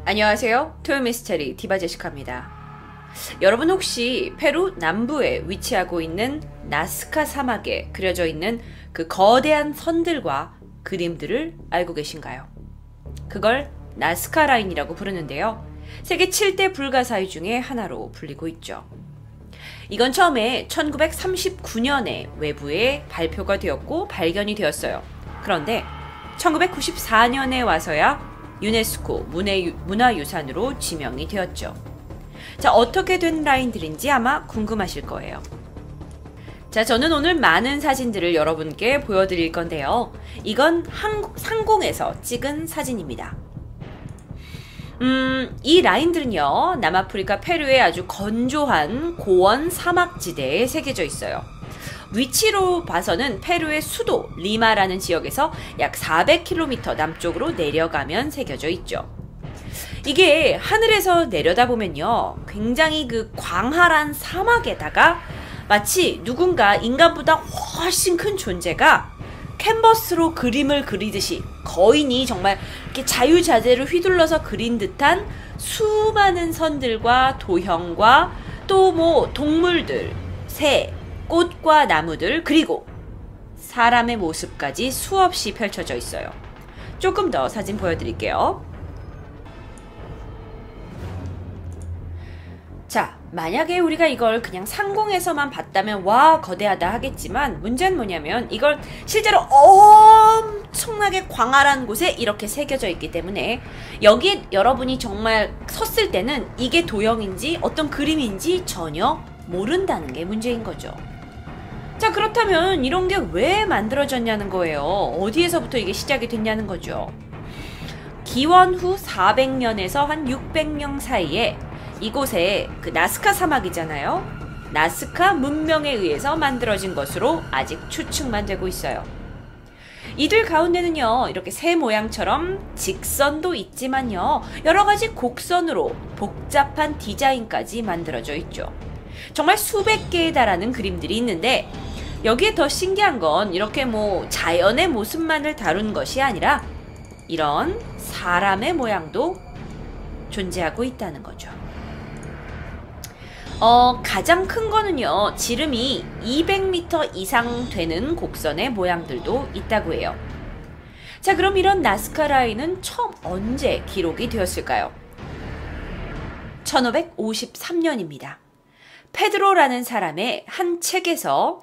안녕하세요. 토요미스테리 디바제시카입니다. 여러분 혹시 페루 남부에 위치하고 있는 나스카 사막에 그려져 있는 그 거대한 선들과 그림들을 알고 계신가요? 그걸 나스카 라인이라고 부르는데요. 세계 7대 불가사의 중에 하나로 불리고 있죠. 이건 처음에 1939년에 외부에 발표가 되었고 발견이 되었어요. 그런데 1994년에 와서야 유네스코 문화유산으로 지명이 되었죠. 자, 어떻게 된 라인들인지 아마 궁금하실 거예요. 자, 저는 오늘 많은 사진들을 여러분께 보여드릴 건데요. 이건 상공에서 찍은 사진입니다. 이 라인들은요, 남아프리카 페루의 아주 건조한 고원 사막지대에 새겨져 있어요. 위치로 봐서는 페루의 수도 리마라는 지역에서 약 400km 남쪽으로 내려가면 새겨져 있죠. 이게 하늘에서 내려다보면요, 굉장히 그 광활한 사막에다가 마치 누군가 인간보다 훨씬 큰 존재가 캔버스로 그림을 그리듯이 거인이 정말 이렇게 자유자재로 휘둘러서 그린 듯한 수많은 선들과 도형과 또 뭐 동물들, 새, 꽃과 나무들, 그리고 사람의 모습까지 수없이 펼쳐져 있어요. 조금 더 사진 보여드릴게요. 자, 만약에 우리가 이걸 그냥 상공에서만 봤다면 와, 거대하다 하겠지만 문제는 뭐냐면 이걸 실제로 엄청나게 광활한 곳에 이렇게 새겨져 있기 때문에 여기에 여러분이 정말 섰을 때는 이게 도형인지 어떤 그림인지 전혀 모른다는 게 문제인 거죠. 자, 그렇다면 이런 게 왜 만들어졌냐는 거예요. 어디에서부터 이게 시작이 됐냐는 거죠. 기원 후 400년에서 한 600년 사이에 이곳에 그 나스카 사막이잖아요. 나스카 문명에 의해서 만들어진 것으로 아직 추측만 되고 있어요. 이들 가운데는요, 이렇게 새 모양처럼 직선도 있지만요, 여러 가지 곡선으로 복잡한 디자인까지 만들어져 있죠. 정말 수백 개에 달하는 그림들이 있는데 여기에 더 신기한 건 이렇게 뭐 자연의 모습만을 다룬 것이 아니라 이런 사람의 모양도 존재하고 있다는 거죠. 가장 큰 거는요, 지름이 200m 이상 되는 곡선의 모양들도 있다고 해요. 자, 그럼 이런 나스카 라인은 처음 언제 기록이 되었을까요? 1553년입니다. 페드로라는 사람의 한 책에서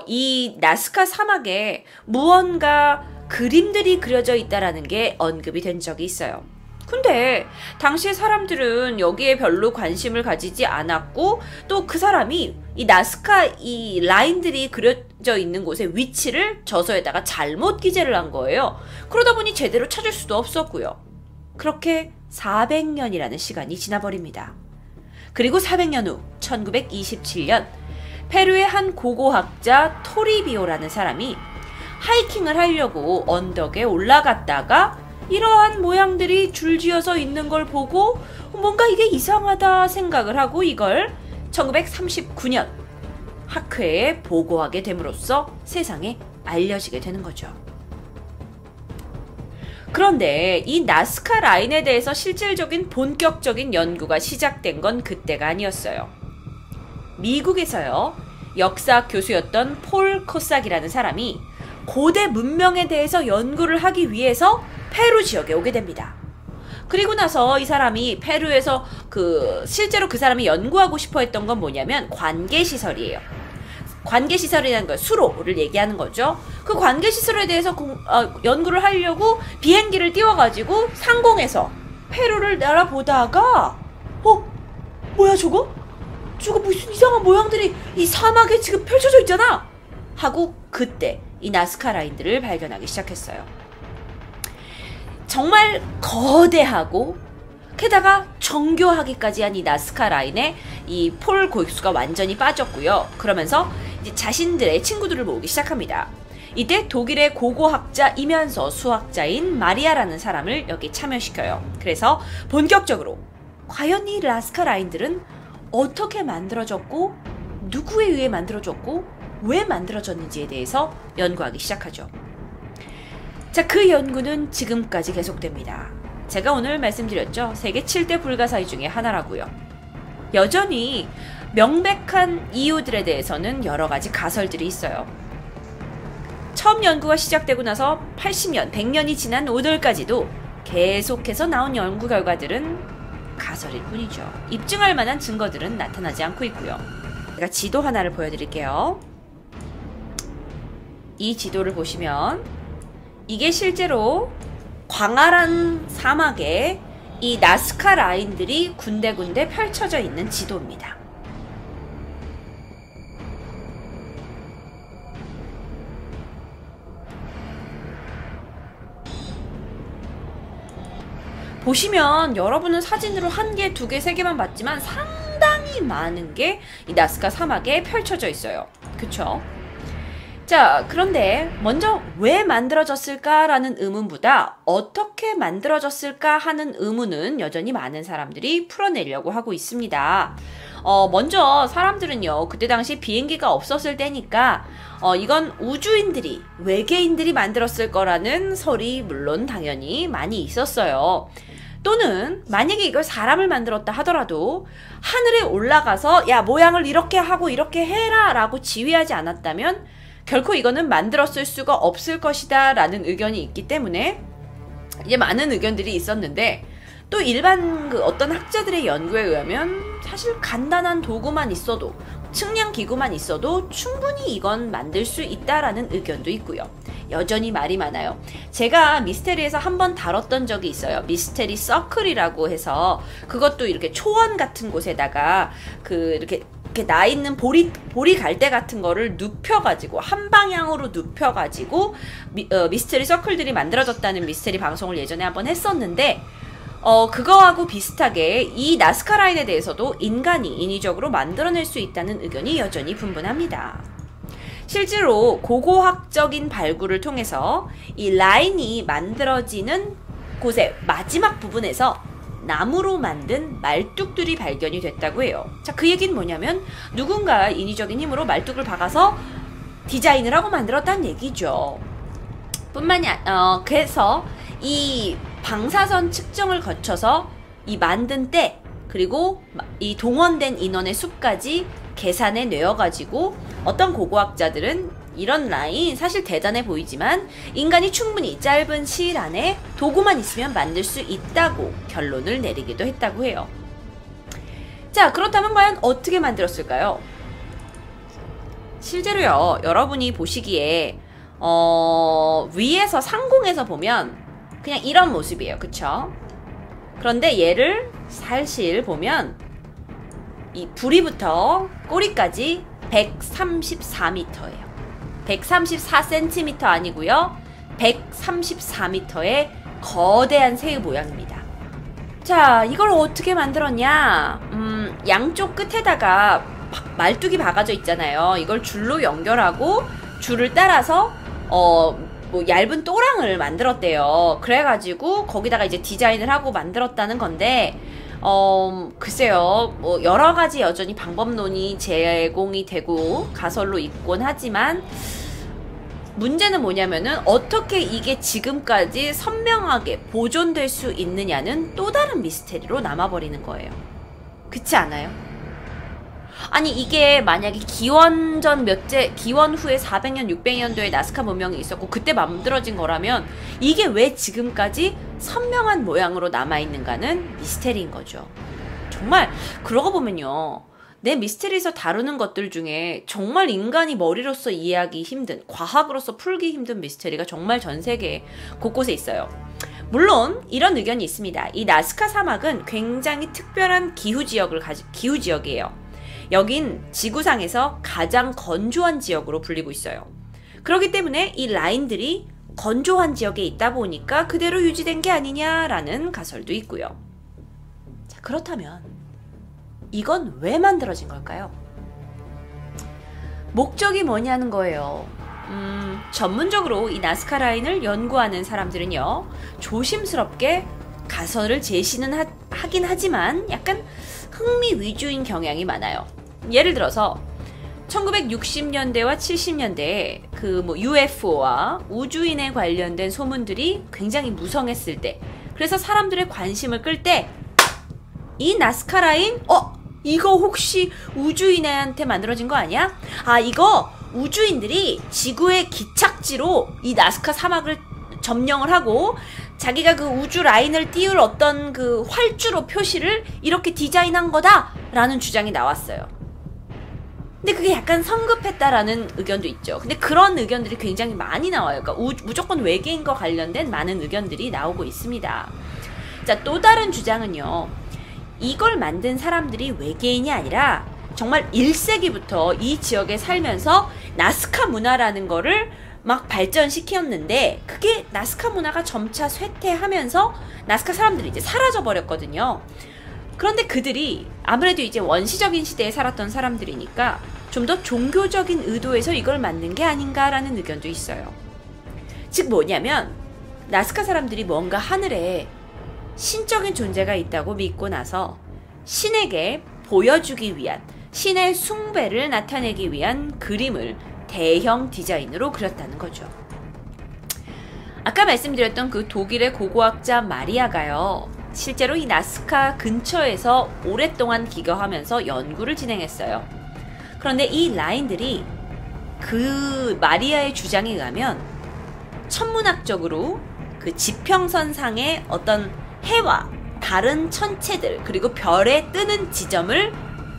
이 나스카 사막에 무언가 그림들이 그려져 있다라는 게 언급이 된 적이 있어요. 근데 당시의 사람들은 여기에 별로 관심을 가지지 않았고 또 그 사람이 이 나스카 이 라인들이 그려져 있는 곳의 위치를 저서에다가 잘못 기재를 한 거예요. 그러다 보니 제대로 찾을 수도 없었고요. 그렇게 400년이라는 시간이 지나버립니다. 그리고 400년 후 1927년 페루의 한 고고학자 토리비오라는 사람이 하이킹을 하려고 언덕에 올라갔다가 이러한 모양들이 줄지어서 있는 걸 보고 뭔가 이게 이상하다 생각을 하고 이걸 1939년 학회에 보고하게 됨으로써 세상에 알려지게 되는 거죠. 그런데 이 나스카 라인에 대해서 실질적인 본격적인 연구가 시작된 건 그때가 아니었어요. 미국에서요, 역사 교수였던 폴 코삭이라는 사람이 고대 문명에 대해서 연구를 하기 위해서 페루 지역에 오게 됩니다. 그리고 나서 이 사람이 페루에서 실제로 그 사람이 연구하고 싶어 했던 건 뭐냐면 관계시설이에요. 관계시설이라는 건 수로를 얘기하는 거죠. 그 관계시설에 대해서 연구를 하려고 비행기를 띄워가지고 상공에서 페루를 날아보다가 뭐야 저거? 저거 무슨 이상한 모양들이 이 사막에 지금 펼쳐져 있잖아! 하고 그때 이 나스카 라인들을 발견하기 시작했어요. 정말 거대하고 게다가 정교하기까지 한 이 나스카 라인에 이 폴 교수가 완전히 빠졌고요. 그러면서 이제 자신들의 친구들을 모으기 시작합니다. 이때 독일의 고고학자이면서 수학자인 마리아라는 사람을 여기 참여시켜요. 그래서 본격적으로 과연 이 나스카 라인들은 어떻게 만들어졌고 누구에 의해 만들어졌고 왜 만들어졌는지에 대해서 연구하기 시작하죠. 자, 그 연구는 지금까지 계속됩니다. 제가 오늘 말씀드렸죠. 세계 7대 불가사의 중에 하나라고요. 여전히 명백한 이유들에 대해서는 여러 가지 가설들이 있어요. 처음 연구가 시작되고 나서 80년, 100년이 지난 오늘까지도 계속해서 나온 연구 결과들은 가설일 뿐이죠. 입증할 만한 증거들은 나타나지 않고 있고요. 제가 지도 하나를 보여드릴게요. 이 지도를 보시면 이게 실제로 광활한 사막에 이 나스카 라인들이 군데군데 펼쳐져 있는 지도입니다. 보시면 여러분은 사진으로 1개, 2개, 3개만 봤지만 상당히 많은 게 이 나스카 사막에 펼쳐져 있어요. 그쵸? 자, 그런데 먼저 왜 만들어졌을까라는 의문보다 어떻게 만들어졌을까 하는 의문은 여전히 많은 사람들이 풀어내려고 하고 있습니다. 먼저 사람들은요, 그때 당시 비행기가 없었을 때니까 이건 우주인들이, 외계인들이 만들었을 거라는 설이 물론 당연히 많이 있었어요. 또는 만약에 이걸 사람을 만들었다 하더라도 하늘에 올라가서 야, 모양을 이렇게 하고 이렇게 해라 라고 지휘하지 않았다면 결코 이거는 만들었을 수가 없을 것이다 라는 의견이 있기 때문에 이제 많은 의견들이 있었는데, 또 일반 어떤 학자들의 연구에 의하면 사실 간단한 도구만 있어도, 측량 기구만 있어도 충분히 이건 만들 수 있다라는 의견도 있고요. 여전히 말이 많아요. 제가 미스테리에서 한번 다뤘던 적이 있어요. 미스테리 서클이라고 해서, 그것도 이렇게 초원 같은 곳에다가 이렇게 나 있는 보리 갈대 같은 거를 눕혀가지고, 한 방향으로 눕혀가지고 미스테리 서클들이 만들어졌다는 미스테리 방송을 예전에 한번 했었는데, 그거하고 비슷하게 이 나스카 라인에 대해서도 인간이 인위적으로 만들어낼 수 있다는 의견이 여전히 분분합니다. 실제로 고고학적인 발굴을 통해서 이 라인이 만들어지는 곳의 마지막 부분에서 나무로 만든 말뚝들이 발견이 됐다고 해요. 자, 그 얘기는 뭐냐면 누군가 인위적인 힘으로 말뚝을 박아서 디자인을 하고 만들었다는 얘기죠. 그래서 이 방사선 측정을 거쳐서 이 만든 때, 그리고 이 동원된 인원의 수까지 계산해 내어가지고 어떤 고고학자들은 이런 라인 사실 대단해 보이지만 인간이 충분히 짧은 시일 안에 도구만 있으면 만들 수 있다고 결론을 내리기도 했다고 해요. 자, 그렇다면 과연 어떻게 만들었을까요? 실제로요, 여러분이 보시기에 위에서 상공에서 보면 그냥 이런 모습이에요. 그쵸? 그런데 얘를 살실 보면 이 부리부터 꼬리까지 134m예요. 134cm 아니고요. 134m의 거대한 새의 모양입니다. 자, 이걸 어떻게 만들었냐? 양쪽 끝에다가 말뚝이 박아져 있잖아요. 이걸 줄로 연결하고 줄을 따라서 얇은 또랑을 만들었대요. 그래가지고 거기다가 이제 디자인을 하고 만들었다는 건데, 글쎄요, 여러 가지 여전히 방법론이 제공이 되고 가설로 있곤 하지만, 문제는 뭐냐면은 어떻게 이게 지금까지 선명하게 보존될 수 있느냐는 또 다른 미스테리로 남아버리는 거예요. 그렇지 않아요? 아니, 이게 만약에 기원 후에 400년, 600년도에 나스카 문명이 있었고 그때 만들어진 거라면 이게 왜 지금까지 선명한 모양으로 남아있는가는 미스테리인 거죠. 정말 그러고 보면요, 내 미스테리에서 다루는 것들 중에 정말 인간이 머리로서 이해하기 힘든, 과학으로서 풀기 힘든 미스테리가 정말 전 세계 곳곳에 있어요. 물론 이런 의견이 있습니다. 이 나스카 사막은 굉장히 특별한 기후지역이에요. 여긴 지구상에서 가장 건조한 지역으로 불리고 있어요. 그렇기 때문에 이 라인들이 건조한 지역에 있다 보니까 그대로 유지된 게 아니냐라는 가설도 있고요. 자, 그렇다면 이건 왜 만들어진 걸까요? 목적이 뭐냐는 거예요. 전문적으로 이 나스카 라인을 연구하는 사람들은요, 조심스럽게 가설을 제시는 하긴 하지만 약간 흥미 위주인 경향이 많아요. 예를 들어서 1960년대와 70년대에 UFO와 우주인에 관련된 소문들이 굉장히 무성했을 때, 그래서 사람들의 관심을 끌 때 이 나스카 라인 이거 혹시 우주인한테 만들어진 거 아니야? 아, 이거 우주인들이 지구의 기착지로 이 나스카 사막을 점령을 하고 자기가 그 우주 라인을 띄울 어떤 그 활주로 표시를 이렇게 디자인한 거다라는 주장이 나왔어요. 근데 그게 약간 성급했다라는 의견도 있죠. 근데 그런 의견들이 굉장히 많이 나와요. 그러니까 무조건 외계인과 관련된 많은 의견들이 나오고 있습니다. 자, 또 다른 주장은요. 이걸 만든 사람들이 외계인이 아니라 정말 1세기부터 이 지역에 살면서 나스카 문화라는 거를 막 발전시켰는데 그게 나스카 문화가 점차 쇠퇴하면서 나스카 사람들이 이제 사라져 버렸거든요. 그런데 그들이 아무래도 이제 원시적인 시대에 살았던 사람들이니까 좀 더 종교적인 의도에서 이걸 만든 게 아닌가라는 의견도 있어요. 즉 뭐냐면 나스카 사람들이 뭔가 하늘에 신적인 존재가 있다고 믿고 나서 신에게 보여주기 위한 신의 숭배를 나타내기 위한 그림을 대형 디자인으로 그렸다는 거죠. 아까 말씀드렸던 그 독일의 고고학자 마리아가요. 실제로 이 나스카 근처에서 오랫동안 기거하면서 연구를 진행했어요. 그런데 이 라인들이 그 마리아의 주장에 의하면 천문학적으로 그 지평선상의 어떤 해와 다른 천체들 그리고 별에 뜨는 지점을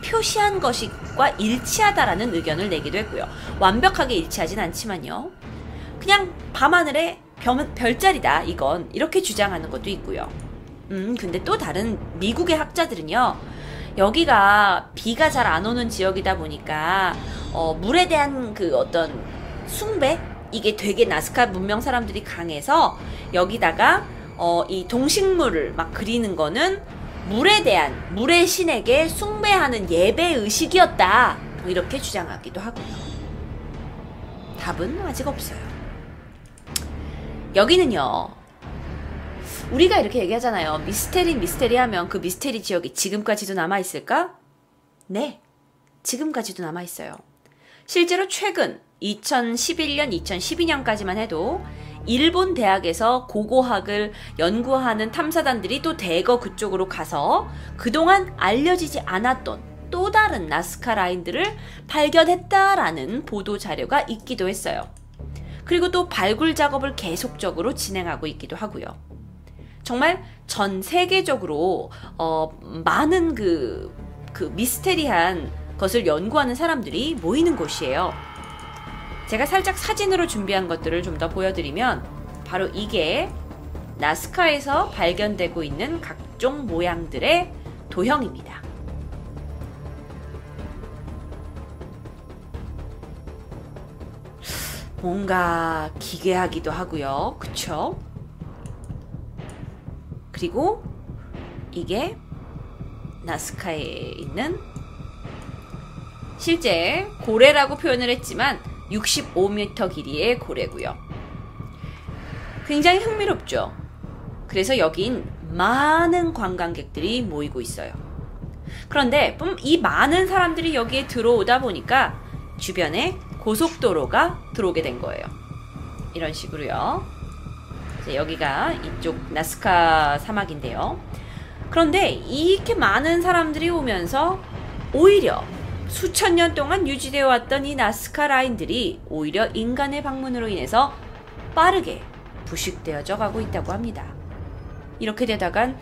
표시한 것과 일치하다라는 의견을 내기도 했고요. 완벽하게 일치하진 않지만요. 그냥 밤하늘의 별자리다 이건 이렇게 주장하는 것도 있고요. 근데 또 다른 미국의 학자들은요. 여기가 비가 잘 안 오는 지역이다 보니까 물에 대한 그 어떤 숭배? 이게 되게 나스카 문명 사람들이 강해서 여기다가 이 동식물을 막 그리는 거는 물에 대한 물의 신에게 숭배하는 예배 의식이었다. 이렇게 주장하기도 하고요. 답은 아직 없어요. 여기는요. 우리가 이렇게 얘기하잖아요. 미스테리 하면 그 미스테리 지역이 지금까지도 남아있을까? 네. 지금까지도 남아있어요. 실제로 최근 2011년, 2012년까지만 해도 일본 대학에서 고고학을 연구하는 탐사단들이 또 대거 그쪽으로 가서 그동안 알려지지 않았던 또 다른 나스카 라인들을 발견했다라는 보도 자료가 있기도 했어요. 그리고 또 발굴 작업을 계속적으로 진행하고 있기도 하고요. 정말 전 세계적으로 많은 그 미스테리한 것을 연구하는 사람들이 모이는 곳이에요. 제가 살짝 사진으로 준비한 것들을 좀 더 보여드리면 바로 이게 나스카에서 발견되고 있는 각종 모양들의 도형입니다. 뭔가 기괴하기도 하고요. 그쵸? 그리고 이게 나스카에 있는 실제 고래라고 표현을 했지만 65m 길이의 고래고요. 굉장히 흥미롭죠. 그래서 여긴 많은 관광객들이 모이고 있어요. 그런데 이 많은 사람들이 여기에 들어오다 보니까 주변에 고속도로가 들어오게 된 거예요. 이런 식으로요. 여기가 이쪽 나스카 사막인데요. 그런데 이렇게 많은 사람들이 오면서 오히려 수천 년 동안 유지되어 왔던 이 나스카 라인들이 오히려 인간의 방문으로 인해서 빠르게 부식되어져 가고 있다고 합니다. 이렇게 되다간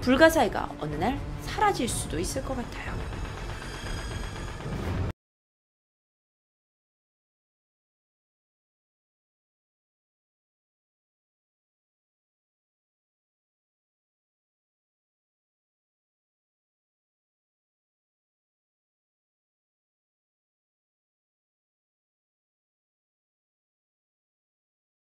불가사의가 어느 날 사라질 수도 있을 것 같아요.